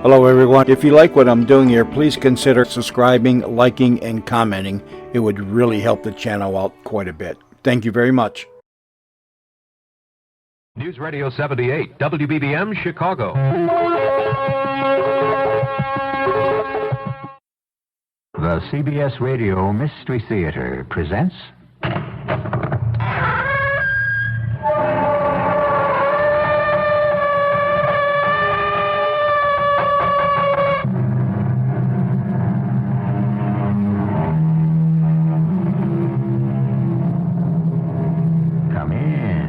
Hello everyone. If you like what I'm doing here, please consider subscribing, liking, and commenting. It would really help the channel out quite a bit. Thank you very much. News Radio 78, WBBM, Chicago. The CBS Radio Mystery Theater presents... Come in.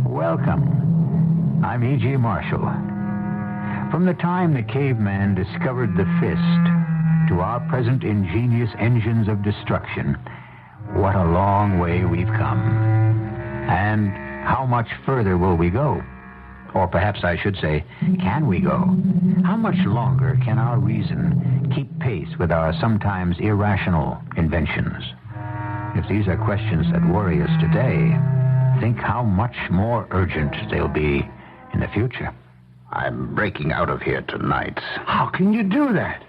Welcome. I'm E.G. Marshall. From the time the caveman discovered the fist to our present ingenious engines of destruction, what a long way we've come. And how much further will we go? Or perhaps I should say, can we go? How much longer can our reason keep pace with our sometimes irrational inventions? If these are questions that worry us today, think how much more urgent they'll be in the future. I'm breaking out of here tonight. How can you do that?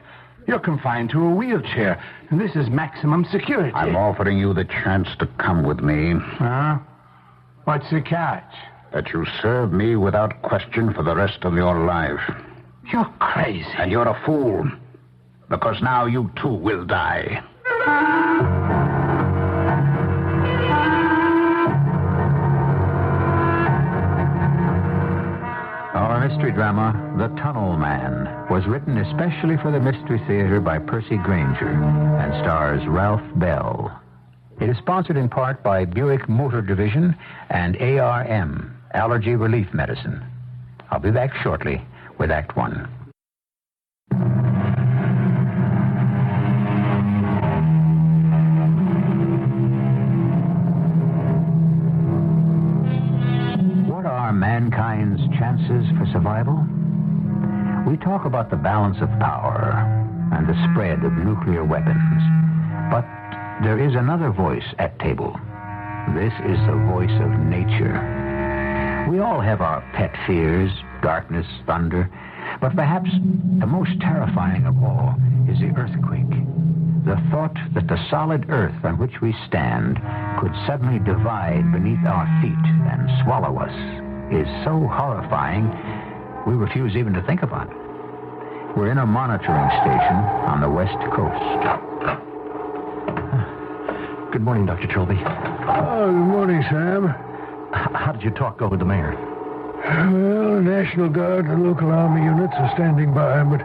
You're confined to a wheelchair, and this is maximum security. I'm offering you the chance to come with me. Huh? What's the catch? That you serve me without question for the rest of your life. You're crazy. And you're a fool, because now you too will die. Our mystery drama, The Tunnel Man, was written especially for the Mystery Theater by Percy Granger and stars Ralph Bell. It is sponsored in part by Buick Motor Division and ARM, Allergy Relief Medicine. I'll be back shortly with Act One. Mankind's chances for survival? We talk about the balance of power and the spread of nuclear weapons. But there is another voice at table. This is the voice of nature. We all have our pet fears, darkness, thunder, but perhaps the most terrifying of all is the earthquake. The thought that the solid earth on which we stand could suddenly divide beneath our feet and swallow us is so horrifying, we refuse even to think about it. We're in a monitoring station on the West Coast. Good morning, Dr. Trilby. Oh, good morning, Sam. How did you talk over the mayor? Well, the National Guard and local army units are standing by, but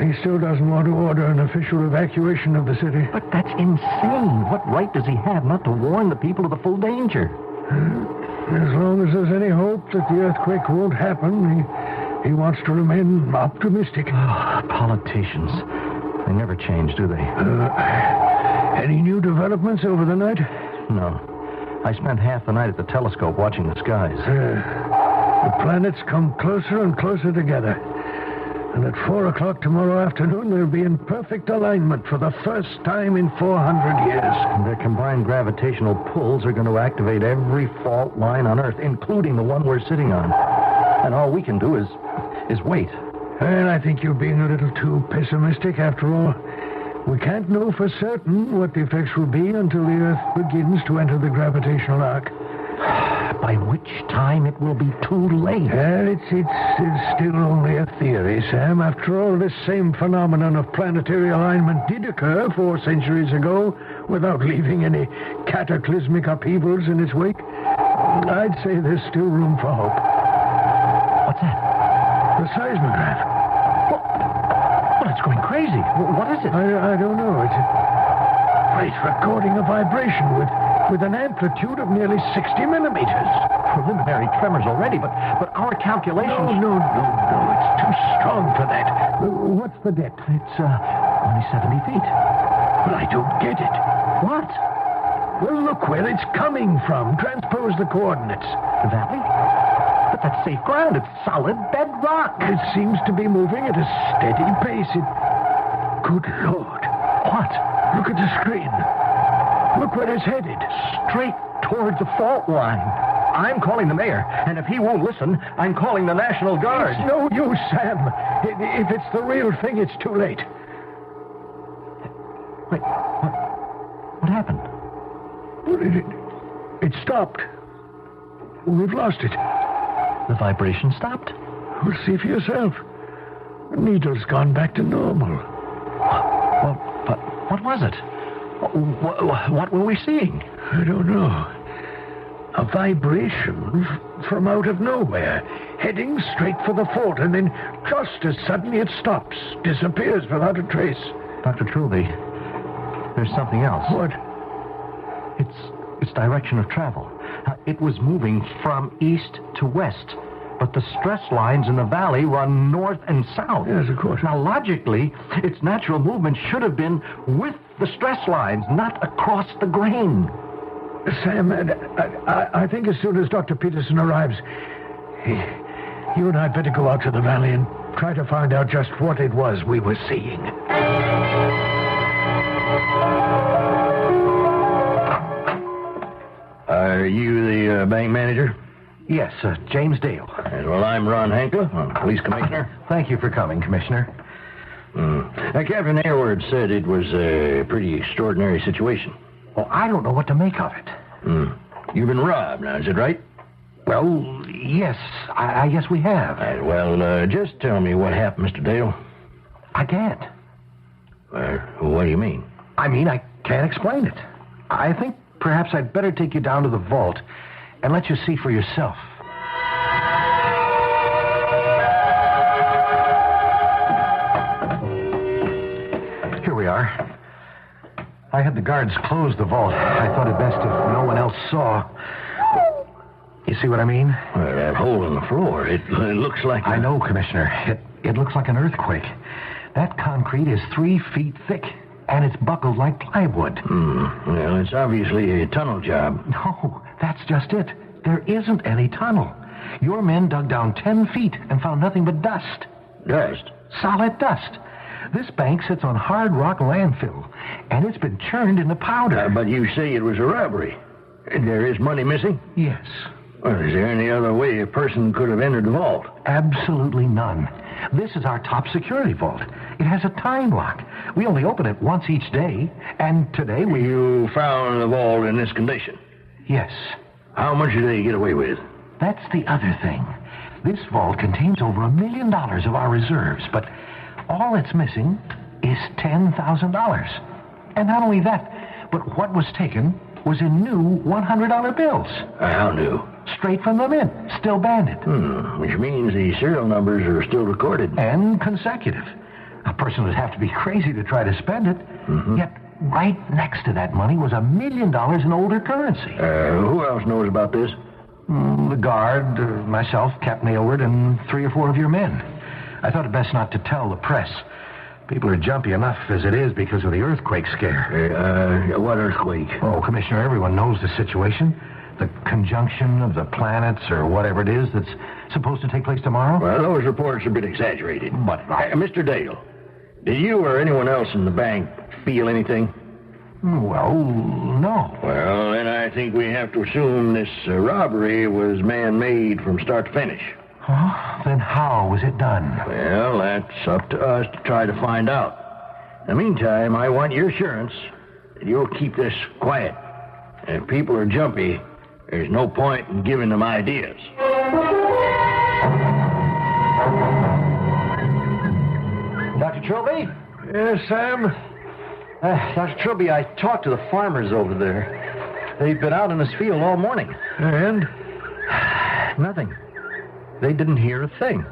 he still doesn't want to order an official evacuation of the city. But that's insane. What right does he have not to warn the people of the full danger? As long as there's any hope that the earthquake won't happen, he wants to remain optimistic. Oh, politicians. They never change, do they? Any new developments over the night? No. I spent half the night at the telescope watching the skies. The planets come closer and closer together. And at 4 o'clock tomorrow afternoon, they'll be in perfect alignment for the first time in 400 years. And their combined gravitational pulls are going to activate every fault line on Earth, including the one we're sitting on. And all we can do is wait. Well, I think you're being a little too pessimistic after all. We can't know for certain what the effects will be until the Earth begins to enter the gravitational arc. By which time it will be too late. Well, it's still only a theory, Sam. After all, this same phenomenon of planetary alignment did occur 4 centuries ago without leaving any cataclysmic upheavals in its wake. I'd say there's still room for hope. What's that? The seismograph. Well, it's going crazy. What is it? I don't know. It's recording a vibration with an amplitude of nearly 60 millimeters. Preliminary tremors already, but our calculations... No. It's too strong for that. What's the depth? It's only 70 feet. Well, I don't get it. What? Well, look where it's coming from. Transpose the coordinates. The valley? But that's safe ground. It's solid bedrock. It seems to be moving at a steady pace. Good Lord. What? Look at the screen. Look where it's headed. Straight towards the fault line. I'm calling the mayor, and if he won't listen, I'm calling the National Guard. It's no use, Sam. If it's the real thing, it's too late. Wait, what happened? It stopped. We've lost it. The vibration stopped. Well, see for yourself. The needle's gone back to normal. Well, but what was it? What were we seeing? I don't know. A vibration from out of nowhere, heading straight for the fault, and then just as suddenly it stops, disappears without a trace. Dr. Trilby, there's something else. What? Its direction of travel. It was moving from east to west, but the stress lines in the valley run north and south. Yes, of course. Now, logically, its natural movement should have been with the stress lines, not across the grain. Sam, I think as soon as Dr. Peterson arrives, you and I better go out to the valley and try to find out just what it was we were seeing. Are you the bank manager? Yes, James Dale. Well, I'm Ron Hankler, police commissioner. Thank you for coming, Commissioner. Captain Aylward said it was a pretty extraordinary situation. Well, I don't know what to make of it. You've been robbed now, is it right? Well, yes, I guess we have. All right, well, just tell me what happened, Mr. Dale. I can't. What do you mean? I mean, I can't explain it. I think perhaps I'd better take you down to the vault and let you see for yourself. Here we are. I had the guards close the vault. I thought it best if no one else saw. You see what I mean? Well, that hole in the floor, it looks like... I know, Commissioner. It looks like an earthquake. That concrete is 3 feet thick, and it's buckled like plywood. Well, it's obviously a tunnel job. No, that's just it. There isn't any tunnel. Your men dug down 10 feet and found nothing but dust. Dust? Solid dust. This bank sits on hard rock landfill, and it's been churned into powder. But you say it was a robbery. There is money missing? Yes. Well, is there any other way a person could have entered the vault? Absolutely none. This is our top security vault. It has a time lock. We only open it once each day, and today we... You found the vault in this condition? Yes. How much did they get away with? That's the other thing. This vault contains over $1 million of our reserves, but all it's missing is $10,000. And not only that, but what was taken was in new $100 bills. How new? Straight from the mint, still banded. Which means the serial numbers are still recorded. And consecutive. A person would have to be crazy to try to spend it. Yet right next to that money was $1 million in older currency. Who else knows about this? The guard, myself, Captain Aylward, and 3 or 4 of your men. I thought it best not to tell the press. People are jumpy enough as it is because of the earthquake scare. What earthquake? Oh, Commissioner, everyone knows the situation. The conjunction of the planets or whatever it is that's supposed to take place tomorrow. Well, those reports are a bit exaggerated. But Mr. Dale, did you or anyone else in the bank feel anything? Well, no. Well, then I think we have to assume this robbery was man-made from start to finish. Oh, then how was it done? Well, that's up to us to try to find out. In the meantime, I want your assurance that you'll keep this quiet. And if people are jumpy, there's no point in giving them ideas. Dr. Trilby? Yes, Sam? Dr. Trilby, I talked to the farmers over there. They've been out in this field all morning. And? Nothing. They didn't hear a thing.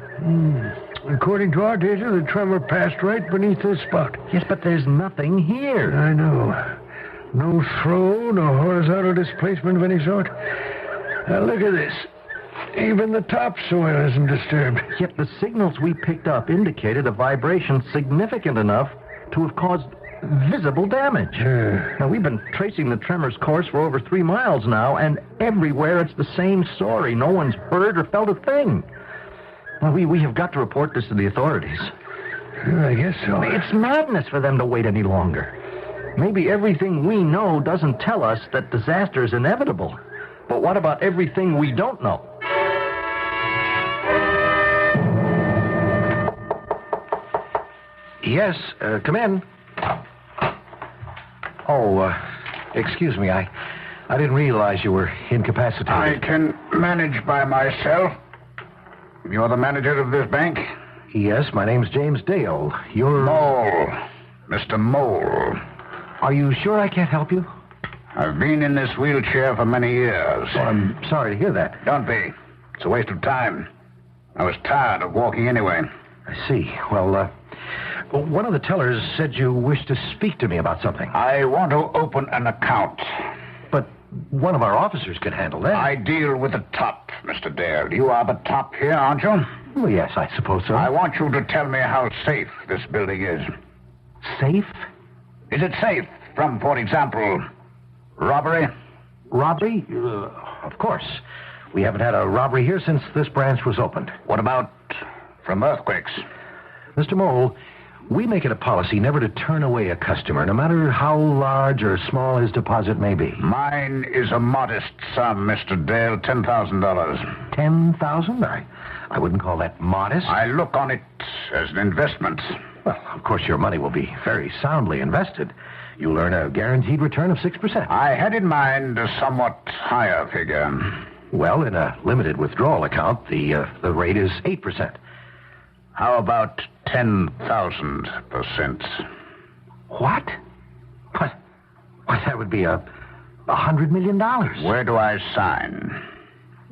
According to our data, the tremor passed right beneath this spot. Yes, but there's nothing here. I know. No throw, no horizontal displacement of any sort. Now look at this. Even the topsoil isn't disturbed. Yet the signals we picked up indicated a vibration significant enough to have caused visible damage. Now, we've been tracing the tremor's course for over 3 miles now, and everywhere it's the same story. No one's heard or felt a thing. Well, we have got to report this to the authorities. I guess so. It's madness for them to wait any longer. Maybe everything we know doesn't tell us that disaster is inevitable. But what about everything we don't know? Yes, come in. Oh, excuse me, I didn't realize you were incapacitated. I can manage by myself. You're the manager of this bank? Yes, my name's James Dale. You're... Mole. Mr. Mole. Are you sure I can't help you? I've been in this wheelchair for many years. Oh, I'm sorry to hear that. Don't be. It's a waste of time. I was tired of walking anyway. I see. Well, one of the tellers said you wished to speak to me about something. I want to open an account. But one of our officers can handle that. I deal with the top, Mr. Dale. You are the top here, aren't you? Well, yes, I suppose so. I want you to tell me how safe this building is. Safe? Is it safe from, for example, robbery? Robbery? Of course. We haven't had a robbery here since this branch was opened. What about from earthquakes? Mr. Mole, we make it a policy never to turn away a customer, no matter how large or small his deposit may be. Mine is a modest sum, Mr. Dale, $10,000. $10,000? I wouldn't call that modest. I look on it as an investment. Well, of course, your money will be very soundly invested. You'll earn a guaranteed return of 6%. I had in mind a somewhat higher figure. Well, in a limited withdrawal account, the rate is 8%. How about 10,000%? What? What? That would be $100 million. Where do I sign?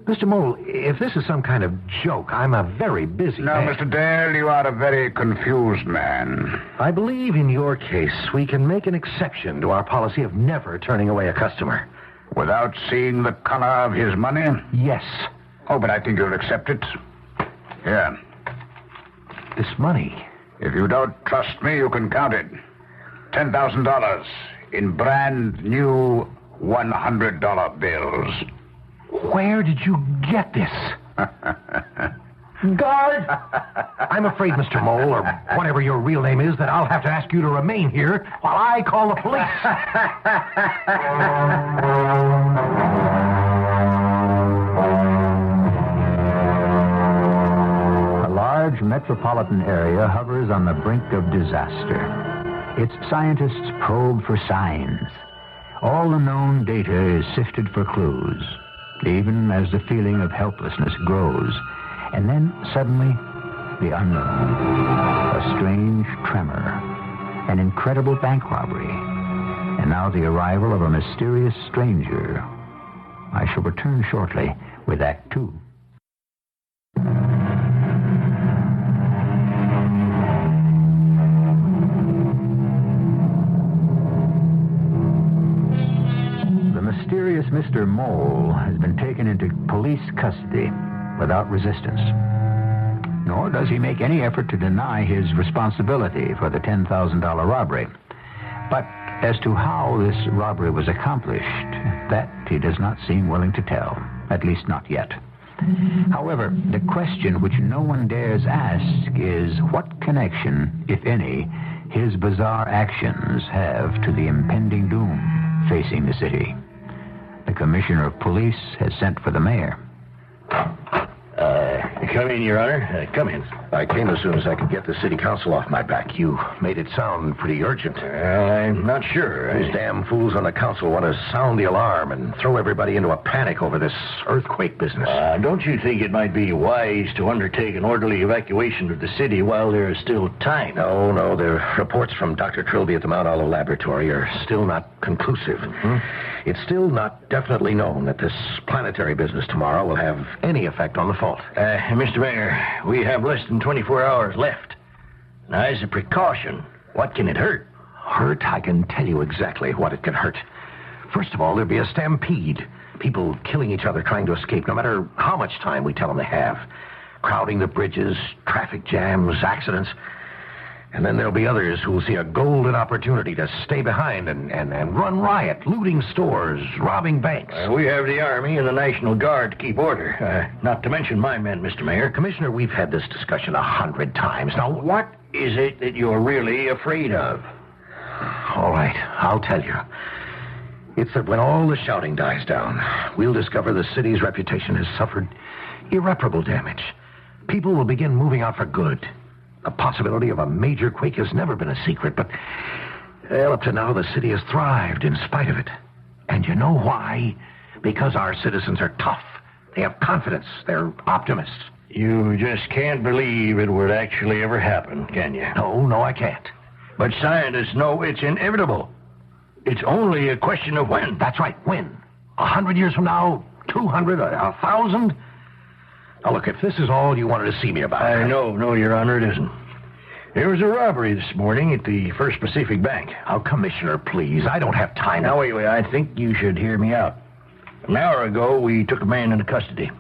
Mr. Mole, if this is some kind of joke, I'm a very busy No, man. Mr. Dale, you are a very confused man. I believe in your case, we can make an exception to our policy of never turning away a customer. Without seeing the color of his money? Yes. Oh, but I think you'll accept it. Here. This money. If you don't trust me, you can count it. $10,000 in brand new $100 bills. Where did you get this? Guard! I'm afraid, Mr. Mole, or whatever your real name is, that I'll have to ask you to remain here while I call the police. A large metropolitan area hovers on the brink of disaster. Its scientists probe for signs. All the known data is sifted for clues, even as the feeling of helplessness grows. And then, suddenly, the unknown. A strange tremor. An incredible bank robbery. And now the arrival of a mysterious stranger. I shall return shortly with Act Two. The mysterious Mr. Mole has been taken into police custody without resistance. Nor does he make any effort to deny his responsibility for the $10,000 robbery. But as to how this robbery was accomplished, that he does not seem willing to tell, at least not yet. However, the question which no one dares ask is what connection, if any, his bizarre actions have to the impending doom facing the city. The commissioner of police has sent for the mayor. Come in, Your Honor. Come in. I came as soon as I could get the city council off my back. You made it sound pretty urgent. I'm not sure. Those damn fools on the council want to sound the alarm and throw everybody into a panic over this earthquake business. Don't you think it might be wise to undertake an orderly evacuation of the city while there is still time? No. The reports from Dr. Trilby at the Mount Olive Laboratory are still not conclusive. Mm-hmm. It's still not definitely known that this planetary business tomorrow will have any effect on the fault. Mr. Mayor, we have less than 24 hours left. Now, as a precaution, what can it hurt? Hurt? I can tell you exactly what it can hurt. First of all, there'll be a stampede. People killing each other trying to escape, no matter how much time we tell them they have. Crowding the bridges, traffic jams, accidents. And then there'll be others who will see a golden opportunity to stay behind and run riot, looting stores, robbing banks. We have the Army and the National Guard to keep order. Not to mention my men, Mr. Mayor. Commissioner, we've had this discussion 100 times. Now, What is it that you're really afraid of? all right, I'll tell you. It's that when all the shouting dies down, we'll discover the city's reputation has suffered irreparable damage. People will begin moving out for good. The possibility of a major quake has never been a secret, but well, up to now, the city has thrived in spite of it. And you know why? Because our citizens are tough. They have confidence. They're optimists. You just can't believe it would actually ever happen, can you? No, I can't. But scientists know it's inevitable. It's only a question of when. That's right, when? 100 years from now? 200? 1,000? Now, look, if this is all you wanted to see me about... No, Your Honor, it isn't. There was a robbery this morning at the First Pacific Bank. Now, Commissioner, please, I don't have time. Now, wait, I think you should hear me out. An hour ago, we took a man into custody.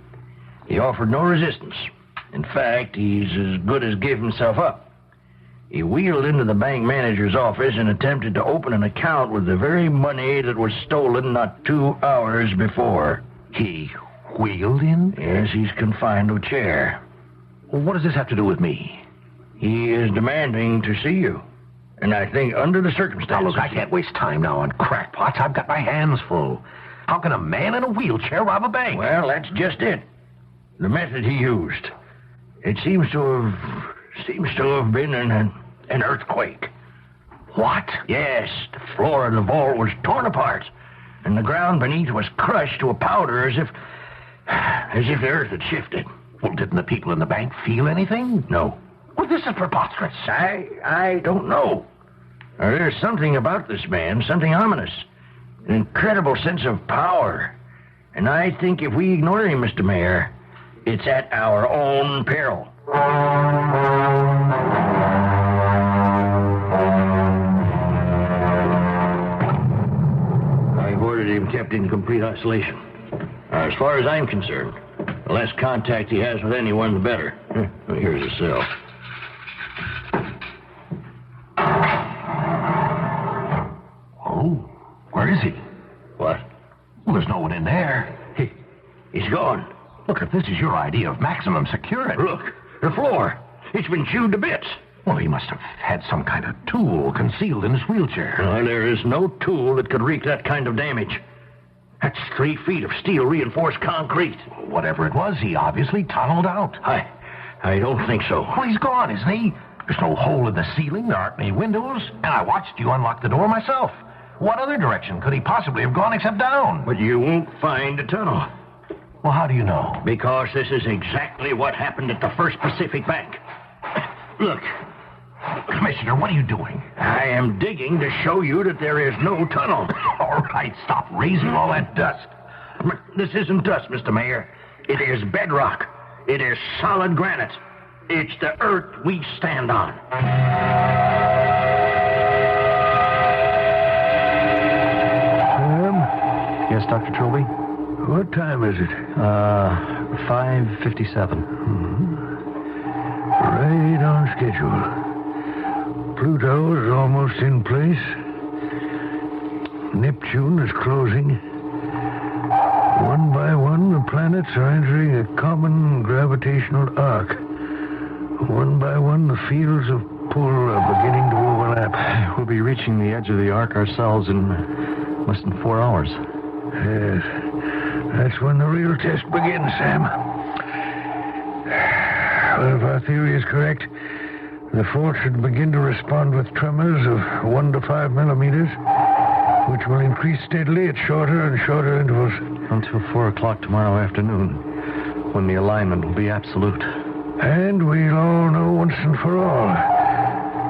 He offered no resistance. In fact, he's as good as gave himself up. He wheeled into the bank manager's office and attempted to open an account with the very money that was stolen not 2 hours before. He wheeled in? Yes, he's confined to a chair. Well, what does this have to do with me? He is demanding to see you. And I think under the circumstances... Now, look, I can't waste time now on crackpots. I've got my hands full. How can a man in a wheelchair rob a bank? Well, that's just it. The method he used. It seems to have been an earthquake. What? Yes, the floor of the vault was torn apart, and the ground beneath was crushed to a powder as if the earth had shifted. Well, didn't the people in the bank feel anything? No. Well, this is preposterous. I don't know. There's something about this man, something ominous. An incredible sense of power. And I think if we ignore him, Mr. Mayor, it's at our own peril. I've ordered him kept in complete isolation. As far as I'm concerned, the less contact he has with anyone, the better. Here's his cell. Oh, where is he? What? Well, there's no one in there. He's gone. Look, if this is your idea of maximum security... Look, the floor. It's been chewed to bits. Well, he must have had some kind of tool concealed in his wheelchair. There is no tool that could wreak that kind of damage. That's 3 feet of steel-reinforced concrete. Whatever it was, he obviously tunneled out. I don't think so. Well, he's gone, isn't he? There's no hole in the ceiling, there aren't any windows, and I watched you unlock the door myself. What other direction could he possibly have gone except down? But you won't find a tunnel. Well, how do you know? Because this is exactly what happened at the First Pacific Bank. Look. Commissioner, what are you doing? I am digging to show you that there is no tunnel. All right, stop raising all that dust. This isn't dust, Mr. Mayor. It is bedrock. It is solid granite. It's the earth we stand on. Yes, Dr. Trilby? What time is it? 5:57. Right on schedule. Pluto is almost in place. Neptune is closing. One by one, the planets are entering a common gravitational arc. One by one, the fields of pull are beginning to overlap. We'll be reaching the edge of the arc ourselves in less than 4 hours. Yes. That's when the real test begins, Sam. Well, if our theory is correct, the fault should begin to respond with tremors of 1 to 5 millimeters, which will increase steadily at shorter and shorter intervals. Until 4 o'clock tomorrow afternoon, when the alignment will be absolute. And we'll all know once and for all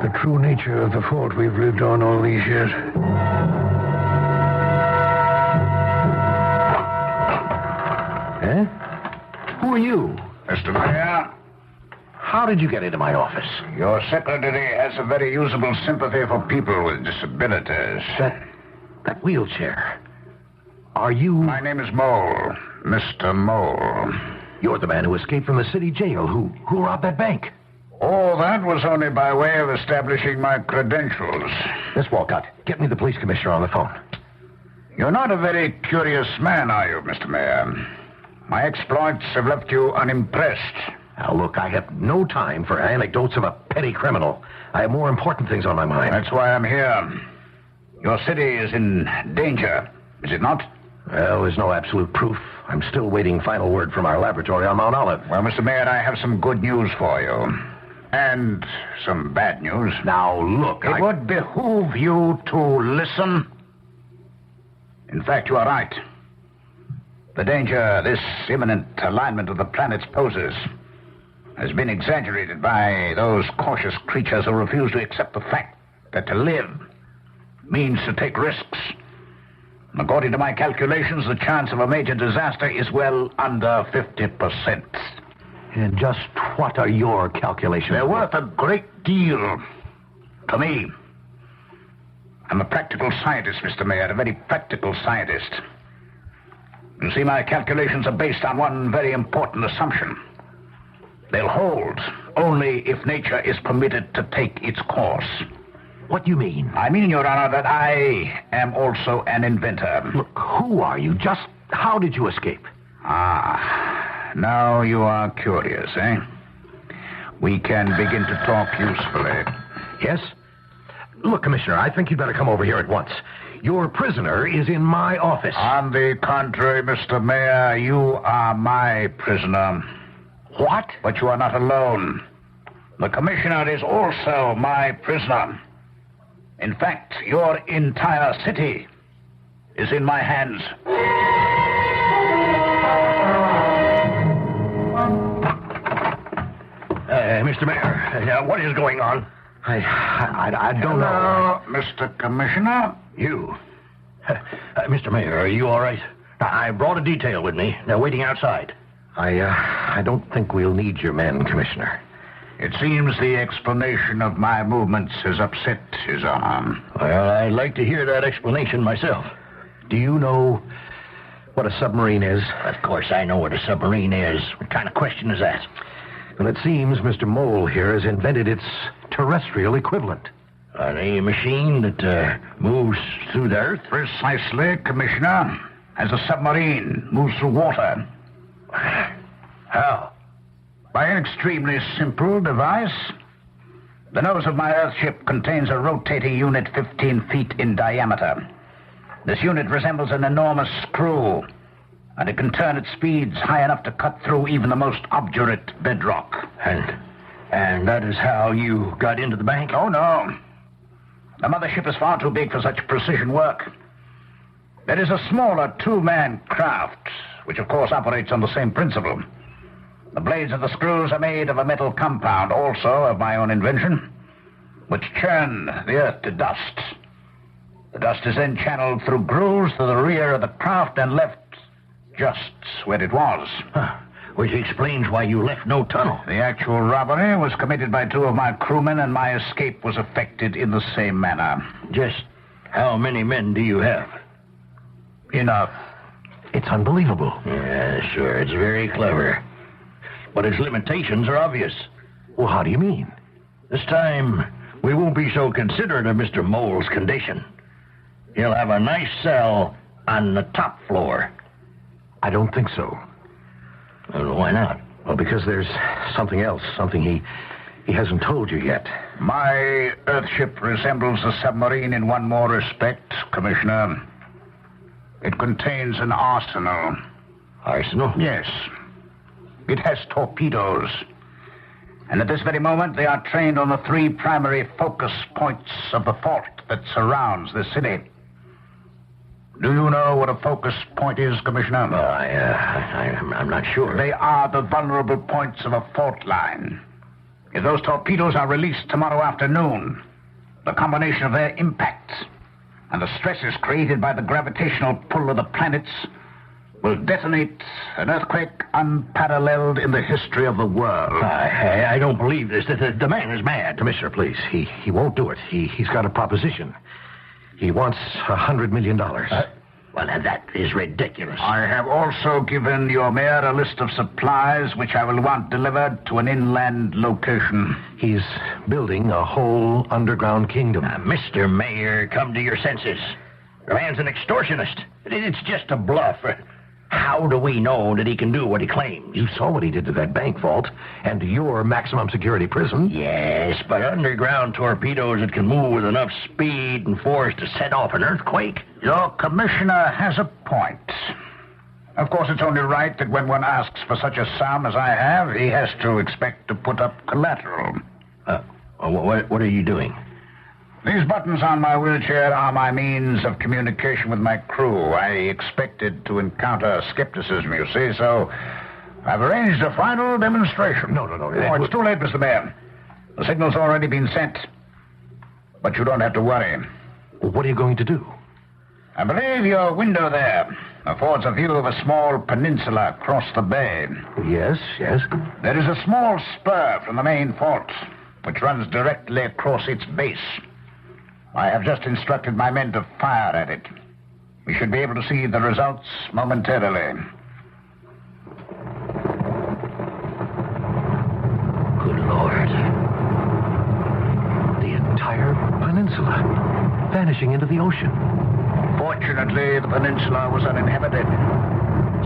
the true nature of the fault we've lived on all these years. Eh? Who are you? Mr. Mayor, How did you get into my office? your secretary has a very usable sympathy for people with disabilities. That wheelchair. Are you... My name is Mole. Mr. Mole. You're the man who escaped from the city jail, who robbed that bank. Oh, that was only by way of establishing my credentials. Miss Walcott, get me the police commissioner on the phone. You're not a very curious man, are you, Mr. Mayor? My exploits have left you unimpressed. Now, look, I have no time for anecdotes of a petty criminal. I have more important things on my mind. That's why I'm here. Your city is in danger. Is it not? Well, there's no absolute proof. I'm still waiting final word from our laboratory on Mount Olive. Well, Mr. Mayor, I have some good news for you. And some bad news. Now, look, It would behoove you to listen. In fact, you are right. The danger this imminent alignment of the planets poses has been exaggerated by those cautious creatures who refuse to accept the fact that to live means to take risks. According to my calculations, the chance of a major disaster is well under 50%. And just what are your calculations? They're worth a great deal to me. I'm a practical scientist, Mr. Mayor, a very practical scientist. You see, my calculations are based on one very important assumption. They'll hold only if nature is permitted to take its course. What do you mean? I mean, Your Honor, that I am also an inventor. Look, who are you? Just how did you escape? Now you are curious, eh? We can begin to talk usefully. Yes? Look, Commissioner, I think you'd better come over here at once. Your prisoner is in my office. On the contrary, Mr. Mayor, you are my prisoner. What? But you are not alone. The commissioner is also my prisoner. In fact, your entire city is in my hands. Mr. Mayor, what is going on? I don't know. Hello, Mr. Commissioner. You. Mr. Mayor, are you all right? I brought a detail with me. They're waiting outside. I don't think we'll need your men, Commissioner. It seems the explanation of my movements has upset His Honor. Well, I'd like to hear that explanation myself. Do you know what a submarine is? Of course I know what a submarine is. What kind of question is that? Well, it seems Mr. Mole here has invented its terrestrial equivalent. A machine that moves through the earth? Precisely, Commissioner. As a submarine moves through water. How? By an extremely simple device. The nose of my Earthship contains a rotating unit 15 feet in diameter. This unit resembles an enormous screw, and it can turn at speeds high enough to cut through even the most obdurate bedrock. And that is how you got into the bank? Oh, no. The mothership is far too big for such precision work. There is a smaller two-man craft, which of course operates on the same principle. The blades of the screws are made of a metal compound, also of my own invention, which churn the earth to dust. The dust is then channeled through grooves to the rear of the craft and left just where it was. Which explains why you left no tunnel. The actual robbery was committed by two of my crewmen, and my escape was effected in the same manner. Just how many men do you have? Enough. It's unbelievable. Yeah, sure. It's very clever. But its limitations are obvious. Well, how do you mean? This time, we won't be so considerate of Mr. Mole's condition. He'll have a nice cell on the top floor. I don't think so. Well, why not? Well, because there's something else, something he hasn't told you yet. My Earthship resembles a submarine in one more respect, Commissioner. It contains an arsenal. Arsenal? Yes. It has torpedoes. And at this very moment, they are trained on the three primary focus points of the fault that surrounds this city. Do you know what a focus point is, Commissioner? I'm not sure. They are the vulnerable points of a fault line. If those torpedoes are released tomorrow afternoon, the combination of their impacts and the stresses created by the gravitational pull of the planets will detonate an earthquake unparalleled in the history of the world. I don't believe this. The man is mad. Commissioner, please. He won't do it. He's got a proposition. He wants $100 million. Well, that is ridiculous. I have also given your mayor a list of supplies which I will want delivered to an inland location. He's building a whole underground kingdom. Mr. Mayor, come to your senses. The man's an extortionist. It's just a bluff. How do we know that he can do what he claims? You saw what he did to that bank vault and to your maximum security prison. Yes, but underground torpedoes that can move with enough speed and force to set off an earthquake? Your commissioner has a point. Of course, it's only right that when one asks for such a sum as I have, he has to expect to put up collateral. What are you doing? These buttons on my wheelchair are my means of communication with my crew. I expected to encounter skepticism, you see, so I've arranged a final demonstration. No. It's too late, Mr. Mayor. The signal's already been sent. But you don't have to worry. Well, what are you going to do? I believe your window there affords a view of a small peninsula across the bay. Yes. There is a small spur from the main fault, which runs directly across its base. I have just instructed my men to fire at it. We should be able to see the results momentarily. Good Lord. The entire peninsula vanishing into the ocean. Fortunately, the peninsula was uninhabited.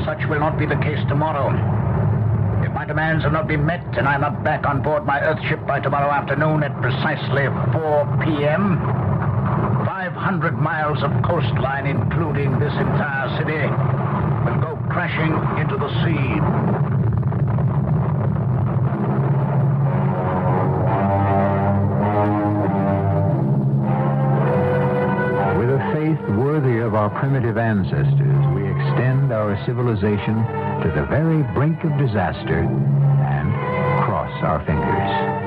Such will not be the case tomorrow. If my demands have not been met and I'm not back on board my Earthship by tomorrow afternoon at precisely 4 p.m., 500 miles of coastline, including this entire city, will go crashing into the sea. With a faith worthy of our primitive ancestors, we extend our civilization to the very brink of disaster and cross our fingers.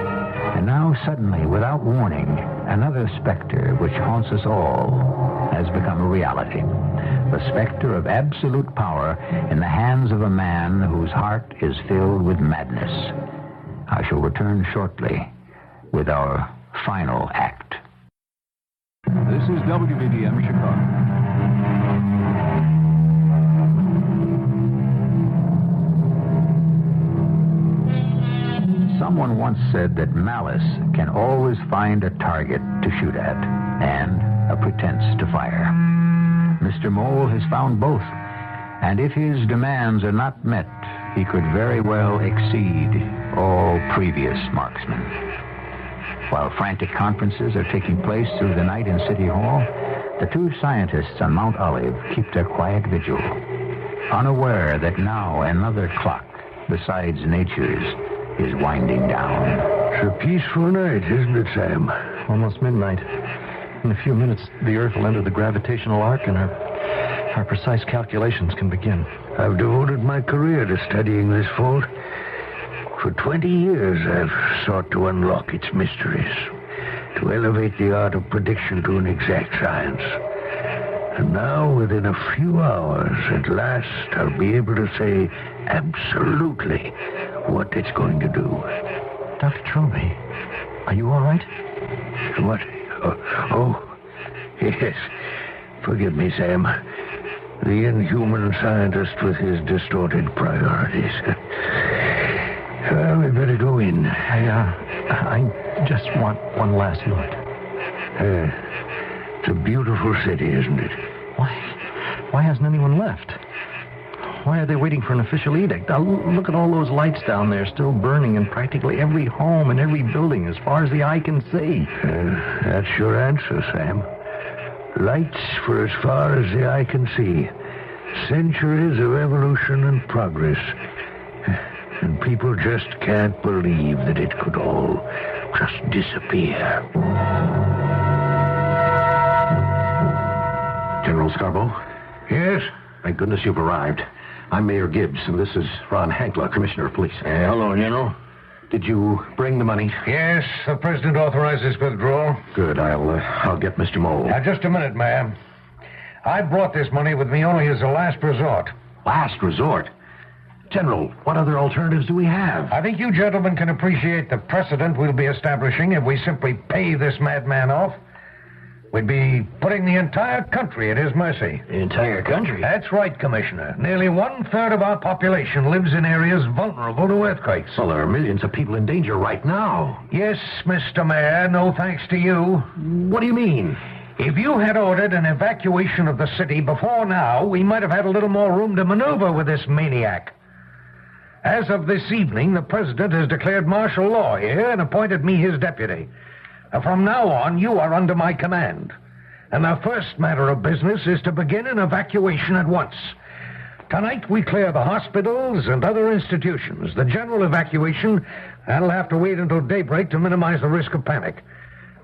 And now, suddenly, without warning, another specter which haunts us all has become a reality. The specter of absolute power in the hands of a man whose heart is filled with madness. I shall return shortly with our final act. This is WBBM Chicago. Someone once said that malice can always find a target to shoot at and a pretense to fire. Mr. Mole has found both, and if his demands are not met, he could very well exceed all previous marksmen. While frantic conferences are taking place through the night in City Hall, the two scientists on Mount Olive keep their quiet vigil, unaware that now another clock besides nature's is winding down. It's a peaceful night, isn't it, Sam? Almost midnight. In a few minutes, the Earth will enter the gravitational arc, and our precise calculations can begin. I've devoted my career to studying this fault. For 20 years, I've sought to unlock its mysteries, to elevate the art of prediction to an exact science. And now, within a few hours, at last, I'll be able to say absolutely what it's going to do. Dr. Trilby, are you all right? What? Oh, yes. Forgive me, Sam. The inhuman scientist with his distorted priorities. Well, we better go in. I just want one last look. It's a beautiful city, isn't it? Why hasn't anyone left? Why are they waiting for an official edict? Now, look at all those lights down there still burning in practically every home and every building as far as the eye can see. That's your answer, Sam. Lights for as far as the eye can see. Centuries of evolution and progress. And people just can't believe that it could all just disappear. General Scarborough? Yes? Thank goodness you've arrived. I'm Mayor Gibbs, and this is Ron Hankler, Commissioner of Police. Hello, General. Did you bring the money? Yes, the president authorizes withdrawal. Good. I'll get Mr. Mole. Now, just a minute, ma'am. I brought this money with me only as a last resort. Last resort? General, what other alternatives do we have? I think you gentlemen can appreciate the precedent we'll be establishing if we simply pay this madman off. We'd be putting the entire country at his mercy. The entire country? That's right, Commissioner. Nearly 1/3 of our population lives in areas vulnerable to earthquakes. Well, there are millions of people in danger right now. Yes, Mr. Mayor, no thanks to you. What do you mean? If you had ordered an evacuation of the city before now, we might have had a little more room to maneuver with this maniac. As of this evening, the president has declared martial law here and appointed me his deputy. From now on, you are under my command. And our first matter of business is to begin an evacuation at once. Tonight, we clear the hospitals and other institutions. The general evacuation, that'll have to wait until daybreak to minimize the risk of panic.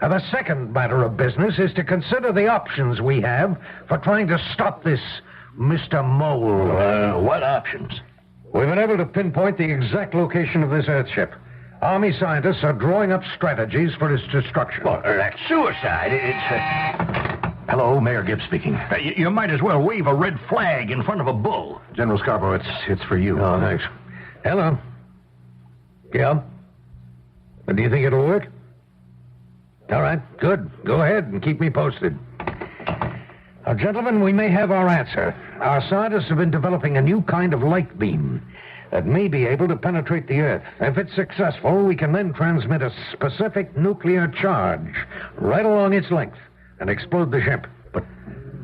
Now, the second matter of business is to consider the options we have for trying to stop this Mr. Mole. What options? We've been able to pinpoint the exact location of this Earthship. Army scientists are drawing up strategies for its destruction. Well, that's suicide. Hello, Mayor Gibbs speaking. You might as well wave a red flag in front of a bull. General Scarborough, it's for you. Oh, thanks. Hello. Yeah? Do you think it'll work? All right, good. Go ahead and keep me posted. Now, gentlemen, we may have our answer. Our scientists have been developing a new kind of light beam that may be able to penetrate the Earth. If it's successful, we can then transmit a specific nuclear charge right along its length and explode the ship. But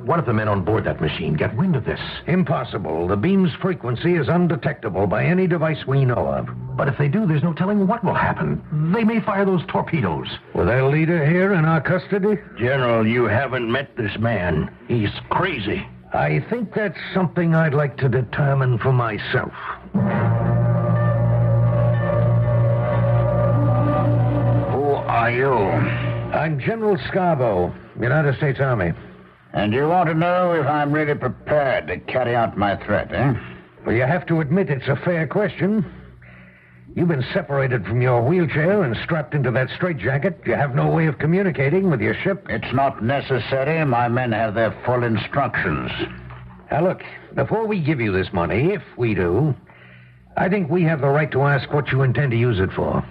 what if the men on board that machine get wind of this? Impossible. The beam's frequency is undetectable by any device we know of. But if they do, there's no telling what will happen. They may fire those torpedoes. With our leader here in our custody? General, you haven't met this man. He's crazy. I think that's something I'd like to determine for myself. Who are you? I'm General Scarborough, United States Army. And you want to know if I'm really prepared to carry out my threat, eh? Well, you have to admit it's a fair question. You've been separated from your wheelchair and strapped into that straitjacket. You have no way of communicating with your ship. It's not necessary. My men have their full instructions. Now, look, before we give you this money, if we do, I think we have the right to ask what you intend to use it for.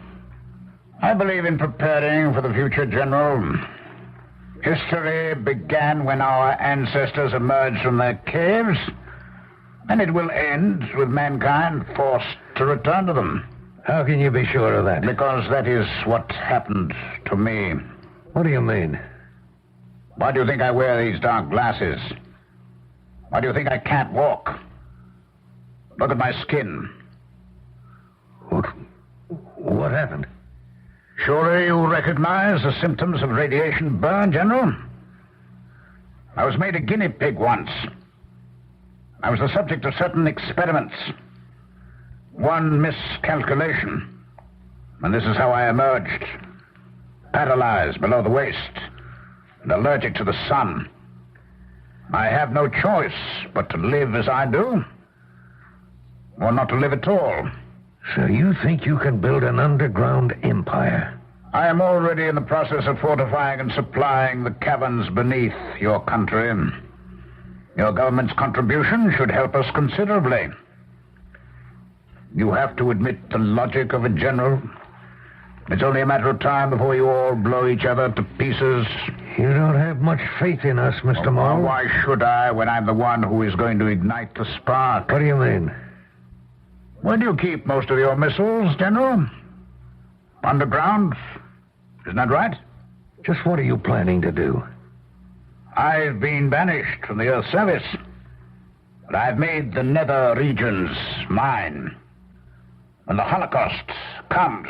I believe in preparing for the future, General. History began when our ancestors emerged from their caves, and it will end with mankind forced to return to them. How can you be sure of that? Because that is what happened to me. What do you mean? Why do you think I wear these dark glasses? Why do you think I can't walk? Look at my skin. What happened? Surely you recognize the symptoms of radiation burn, General? I was made a guinea pig once. I was the subject of certain experiments. One miscalculation, and this is how I emerged. Paralyzed below the waist and allergic to the sun. I have no choice but to live as I do, or not to live at all. So you think you can build an underground empire? I am already in the process of fortifying and supplying the caverns beneath your country. Your government's contribution should help us considerably. You have to admit the logic of a general. It's only a matter of time before you all blow each other to pieces. You don't have much faith in us, Mr. Mole. Why should I, when I'm the one who is going to ignite the spark? What do you mean? Where do you keep most of your missiles, General? Underground? Isn't that right? Just what are you planning to do? I've been banished from the Earth's service, but I've made the nether regions mine. When the Holocaust comes,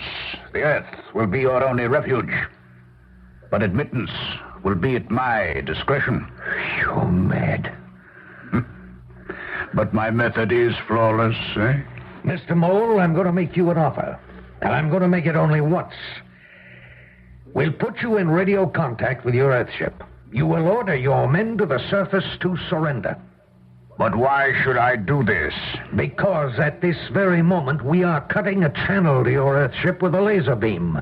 the Earth will be your only refuge, but admittance will be at my discretion. You're mad. But my method is flawless, eh? Mr. Mole, I'm going to make you an offer, and I'm going to make it only once. We'll put you in radio contact with your Earthship. You will order your men to the surface to surrender. But why should I do this? Because at this very moment, we are cutting a channel to your Earthship with a laser beam.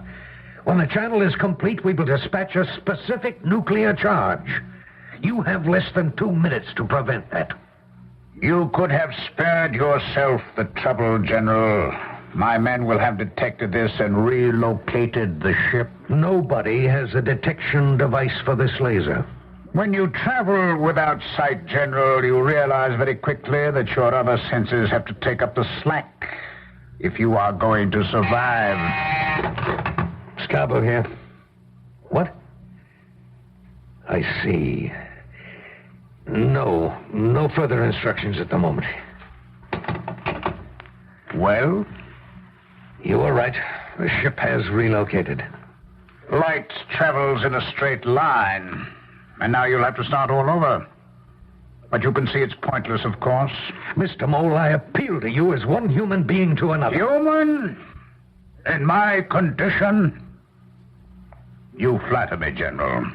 When the channel is complete, we will dispatch a specific nuclear charge. You have less than 2 minutes to prevent that. You could have spared yourself the trouble, General. My men will have detected this and relocated the ship. Nobody has a detection device for this laser. When you travel without sight, General, you realize very quickly that your other senses have to take up the slack if you are going to survive. Scarborough here. What? I see. No further instructions at the moment. Well? You were right. The ship has relocated. Light travels in a straight line, and now you'll have to start all over. But you can see it's pointless, of course. Mr. Mole, I appeal to you as one human being to another. Human? In my condition? You flatter me, General.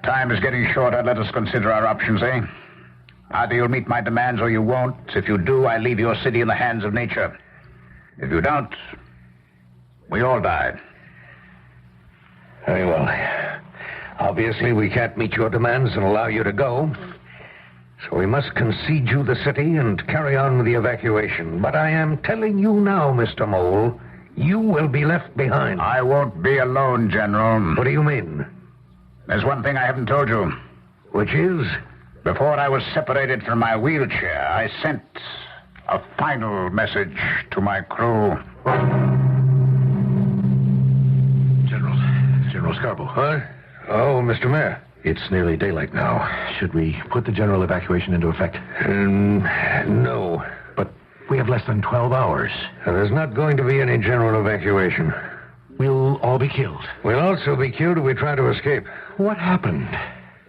Time is getting shorter. Let us consider our options, eh? Either you'll meet my demands or you won't. If you do, I leave your city in the hands of nature. If you don't, we all die. Very well. Obviously, we can't meet your demands and allow you to go. So we must concede you the city and carry on with the evacuation. But I am telling you now, Mr. Mole, you will be left behind. I won't be alone, General. What do you mean? There's one thing I haven't told you. Which is? Before I was separated from my wheelchair, I sent a final message to my crew. General Scarborough. What? Oh, Mr. Mayor. It's nearly daylight now. Should we put the general evacuation into effect? No. But we have less than 12 hours. There's not going to be any general evacuation. We'll all be killed. We'll also be killed if we try to escape. What happened?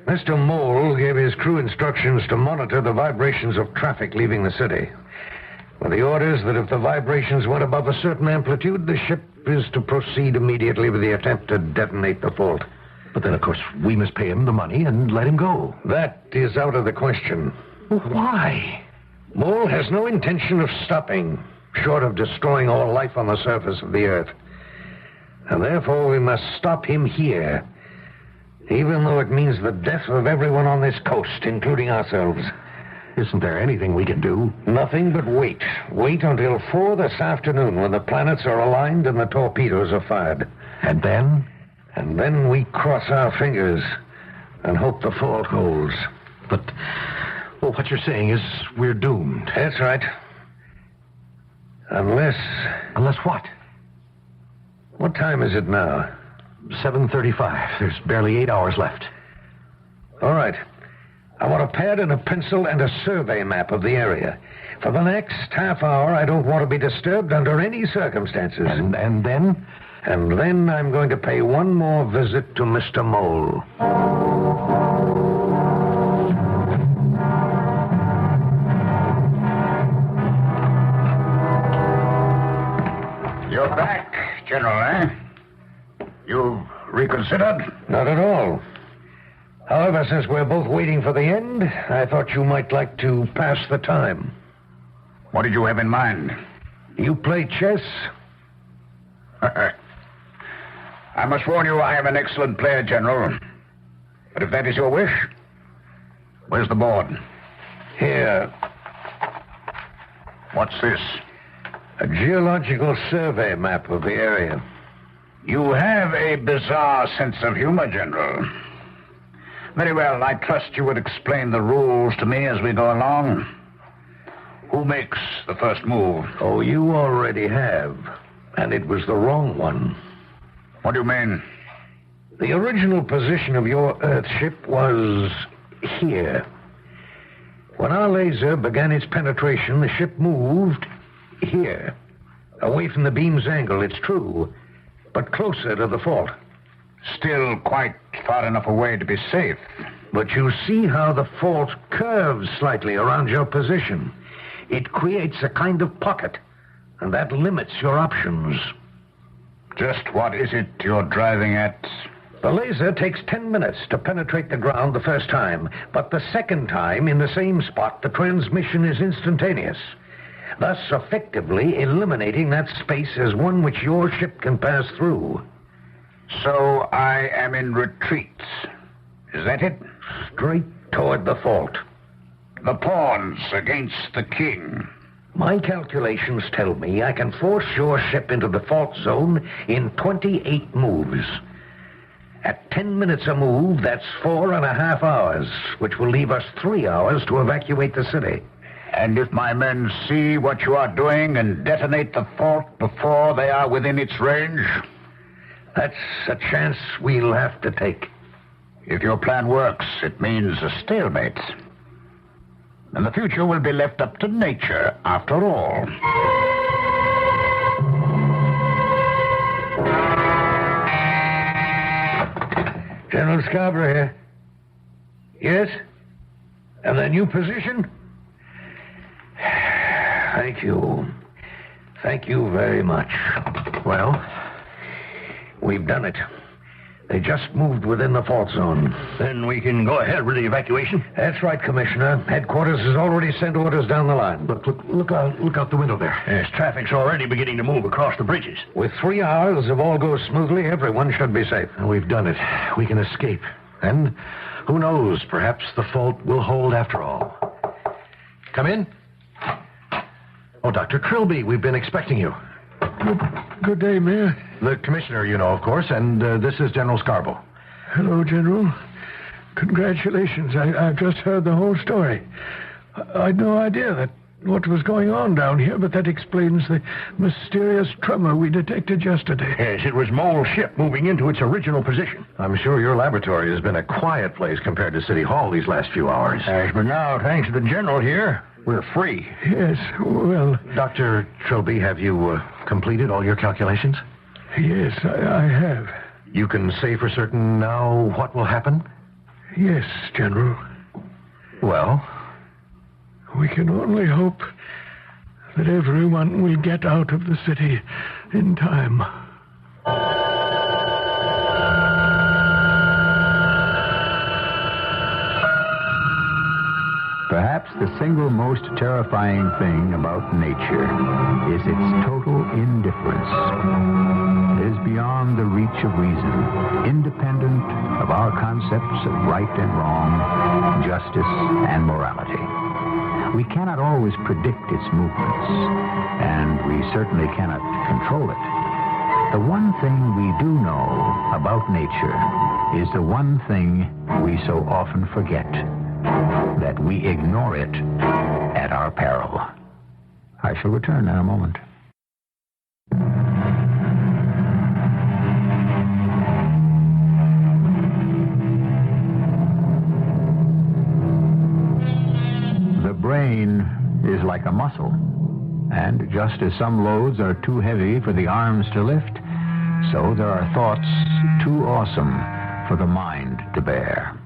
Mr. Mole gave his crew instructions to monitor the vibrations of traffic leaving the city, with the orders that if the vibrations went above a certain amplitude, the ship is to proceed immediately with the attempt to detonate the fault. But then, of course, we must pay him the money and let him go. That is out of the question. Why? Mole has no intention of stopping, short of destroying all life on the surface of the Earth. And therefore we must stop him here, even though it means the death of everyone on this coast, including ourselves. Isn't there anything we can do? Nothing but wait. Wait until 4 this afternoon when the planets are aligned and the torpedoes are fired. And then? And then we cross our fingers and hope the fault holds. But, well, what you're saying is we're doomed. That's right. Unless... Unless what? What time is it now? 7:35. There's barely 8 hours left. All right. I want a pad and a pencil and a survey map of the area. For the next half hour, I don't want to be disturbed under any circumstances. And then? And then I'm going to pay one more visit to Mr. Mole. You're back, General, eh? You've reconsidered? Not at all. However, since we're both waiting for the end, I thought you might like to pass the time. What did you have in mind? You play chess? I must warn you, I am an excellent player, General. But if that is your wish, where's the board? Here. What's this? A geological survey map of the area. You have a bizarre sense of humor, General. Very well, I trust you would explain the rules to me as we go along. Who makes the first move? Oh, you already have. And it was the wrong one. What do you mean? The original position of your Earthship was here. When our laser began its penetration, the ship moved here. Away from the beam's angle, it's true, but closer to the fault. Still quite far enough away to be safe. But you see how the fault curves slightly around your position. It creates a kind of pocket, and that limits your options. Just what is it you're driving at? The laser takes 10 minutes to penetrate the ground the first time, but the second time, in the same spot, the transmission is instantaneous, thus effectively eliminating that space as one which your ship can pass through. So I am in retreat. Is that it? Straight toward the fault. The pawns against the king. My calculations tell me I can force your ship into the fault zone in 28 moves. At 10 minutes a move, that's 4.5 hours, which will leave us 3 hours to evacuate the city. And if my men see what you are doing and detonate the fault before they are within its range? That's a chance we'll have to take. If your plan works, it means a stalemate. And the future will be left up to nature, after all. General Scarborough here. Yes? And the new position? Thank you. Thank you very much. Well, We've done it. They just moved within the fault zone. Then we can go ahead with the evacuation? That's right, Commissioner. Headquarters has already sent orders down the line. look out the window there. Yes, traffic's already beginning to move across the bridges. With 3 hours, if all goes smoothly, everyone should be safe. And we've done it. We can escape. And who knows, perhaps the fault will hold after all. Come in. Oh, Dr. Trilby, we've been expecting you. Good day, Mayor. The commissioner, you know, of course, and this is General Scarborough. Hello, General. Congratulations. I've just heard the whole story. I'd no idea that what was going on down here, but that explains the mysterious tremor we detected yesterday. Yes, it was Mole's ship moving into its original position. I'm sure your laboratory has been a quiet place compared to City Hall these last few hours. Yes, but now, thanks to the general here, we're free. Yes, well, Dr. Trilby, have you completed all your calculations? yes, I have. You can say for certain now what will happen? Yes, General. Well, We can only hope that everyone will get out of the city in time. Perhaps the single most terrifying thing about nature is its total indifference. It is beyond the reach of reason, independent of our concepts of right and wrong, justice and morality. We cannot always predict its movements, and we certainly cannot control it. The one thing we do know about nature is the one thing we so often forget, that we ignore it at our peril. I shall return in a moment. The brain is like a muscle, and just as some loads are too heavy for the arms to lift, so there are thoughts too awesome for the mind to bear.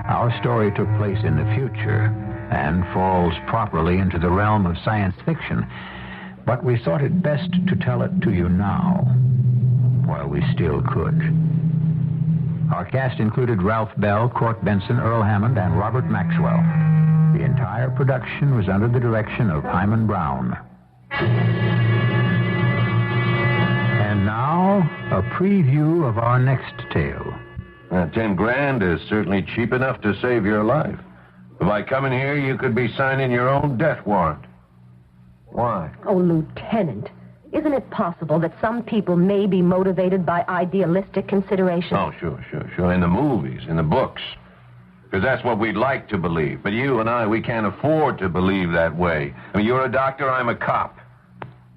Our story took place in the future and falls properly into the realm of science fiction, but we thought it best to tell it to you now, while we still could. Our cast included Ralph Bell, Court Benson, Earl Hammond, and Robert Maxwell. The entire production was under the direction of Hyman Brown. And now, a preview of our next tale. $10,000 is certainly cheap enough to save your life. By coming here, you could be signing your own death warrant. Why? Oh, Lieutenant, isn't it possible that some people may be motivated by idealistic considerations? Oh, sure. In the movies, in the books. Because that's what we'd like to believe. But you and I, we can't afford to believe that way. I mean, you're a doctor, I'm a cop.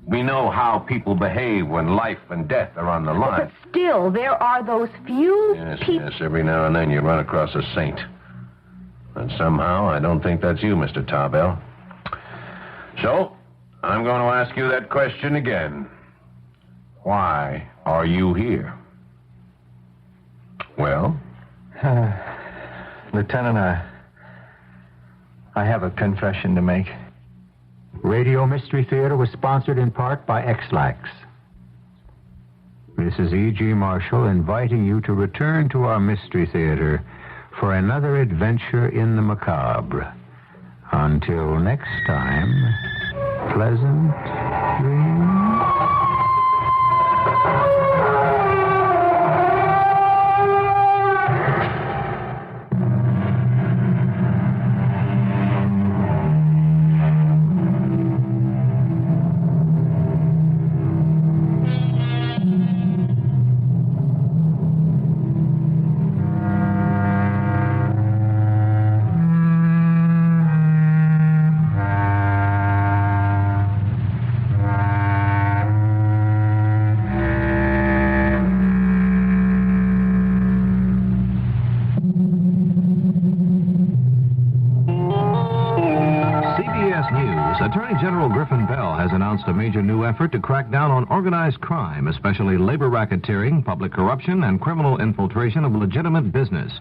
We know how people behave when life and death are on the line. But still, there are those few Yes, every now and then you run across a saint. And somehow, I don't think that's you, Mr. Tarbell. So, I'm going to ask you that question again. Why are you here? Well? Lieutenant, I have a confession to make. Radio Mystery Theater was sponsored in part by X-Lax. This is E.G. Marshall inviting you to return to our Mystery Theater for another adventure in the macabre. Until next time, pleasant dreams. a major new effort to crack down on organized crime, especially labor racketeering, public corruption, and criminal infiltration of legitimate business.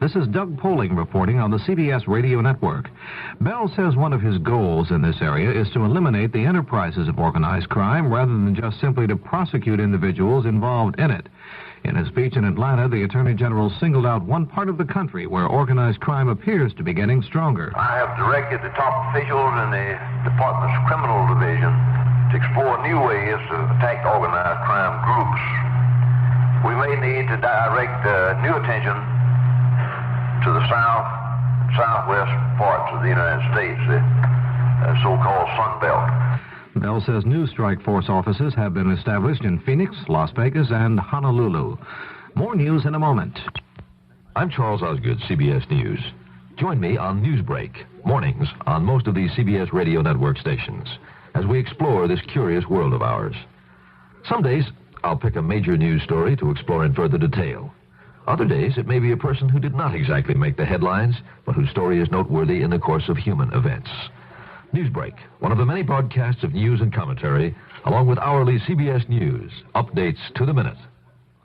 This is Doug Poling reporting on the CBS radio network. Bell says one of his goals in this area is to eliminate the enterprises of organized crime rather than just simply to prosecute individuals involved in it. In a speech in Atlanta, the Attorney General singled out one part of the country where organized crime appears to be getting stronger. I have directed the top officials in the Department's Criminal Division to explore new ways to attack organized crime groups. We may need to direct new attention to the southwest parts of the United States, the so-called Sun Belt. Bell says new strike force offices have been established in Phoenix, Las Vegas, and Honolulu. More news in a moment. I'm Charles Osgood, CBS News. Join me on Newsbreak, mornings on most of these CBS radio network stations, as we explore this curious world of ours. Some days, I'll pick a major news story to explore in further detail. Other days, it may be a person who did not exactly make the headlines, but whose story is noteworthy in the course of human events. Newsbreak, one of the many broadcasts of news and commentary, along with hourly CBS News, updates to the minute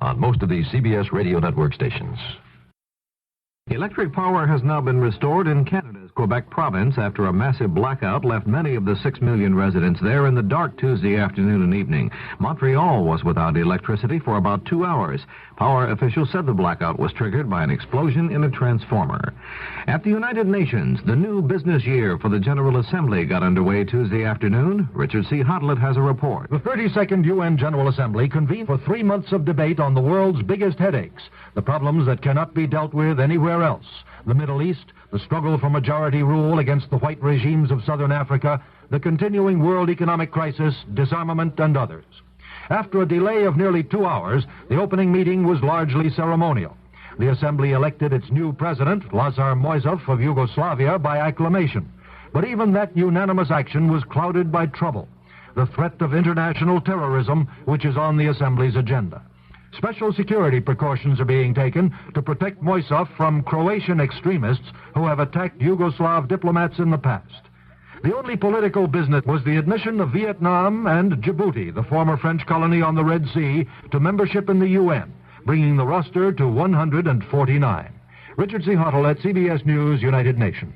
on most of these CBS radio network stations. Electric power has now been restored in Canada's Quebec province after a massive blackout left many of the 6 million residents there in the dark Tuesday afternoon and evening. Montreal was without electricity for about 2 hours. Power officials said the blackout was triggered by an explosion in a transformer. At the United Nations, the new business year for the General Assembly got underway Tuesday afternoon. Richard C. Hotlett has a report. The 32nd UN General Assembly convened for 3 months of debate on the world's biggest headaches, the problems that cannot be dealt with anywhere else. The Middle East, the struggle for majority rule against the white regimes of Southern Africa, the continuing world economic crisis, disarmament, and others. After a delay of nearly 2 hours, the opening meeting was largely ceremonial. The Assembly elected its new president, Lazar Moisov of Yugoslavia, by acclamation. But even that unanimous action was clouded by trouble, the threat of international terrorism, which is on the Assembly's agenda. Special security precautions are being taken to protect Moisov from Croatian extremists who have attacked Yugoslav diplomats in the past. The only political business was the admission of Vietnam and Djibouti, the former French colony on the Red Sea, to membership in the UN, bringing the roster to 149. Richard C. Hotlett, CBS News, United Nations.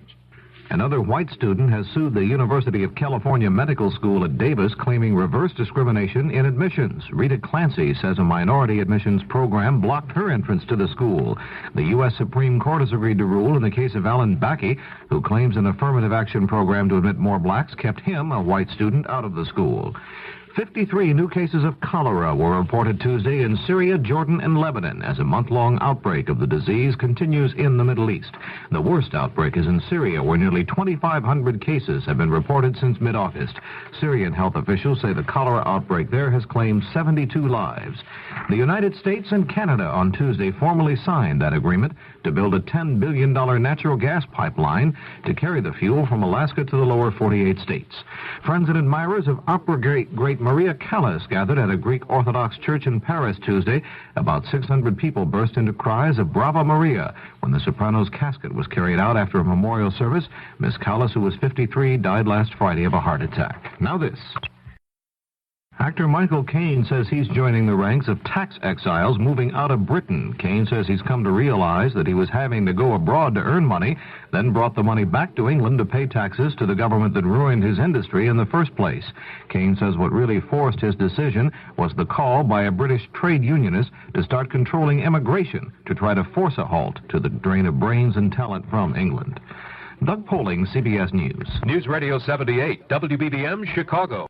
Another white student has sued the University of California Medical School at Davis, claiming reverse discrimination in admissions. Rita Clancy says a minority admissions program blocked her entrance to the school. The U.S. Supreme Court has agreed to rule in the case of Alan Backey, who claims an affirmative action program to admit more blacks kept him, a white student, out of the school. 53 new cases of cholera were reported Tuesday in Syria, Jordan, and Lebanon as a month-long outbreak of the disease continues in the Middle East. The worst outbreak is in Syria, where nearly 2,500 cases have been reported since mid-August. Syrian health officials say the cholera outbreak there has claimed 72 lives. The United States and Canada on Tuesday formally signed that agreement to build a $10 billion natural gas pipeline to carry the fuel from Alaska to the lower 48 states. Friends and admirers of opera great Maria Callas gathered at a Greek Orthodox church in Paris Tuesday. About 600 people burst into cries of Brava Maria when the soprano's casket was carried out after a memorial service. Miss Callas, who was 53, died last Friday of a heart attack. Now this. Actor Michael Caine says he's joining the ranks of tax exiles moving out of Britain. Caine says he's come to realize that he was having to go abroad to earn money, then brought the money back to England to pay taxes to the government that ruined his industry in the first place. Caine says what really forced his decision was the call by a British trade unionist to start controlling immigration to try to force a halt to the drain of brains and talent from England. Doug Poling, CBS News. News Radio 78, WBBM, Chicago.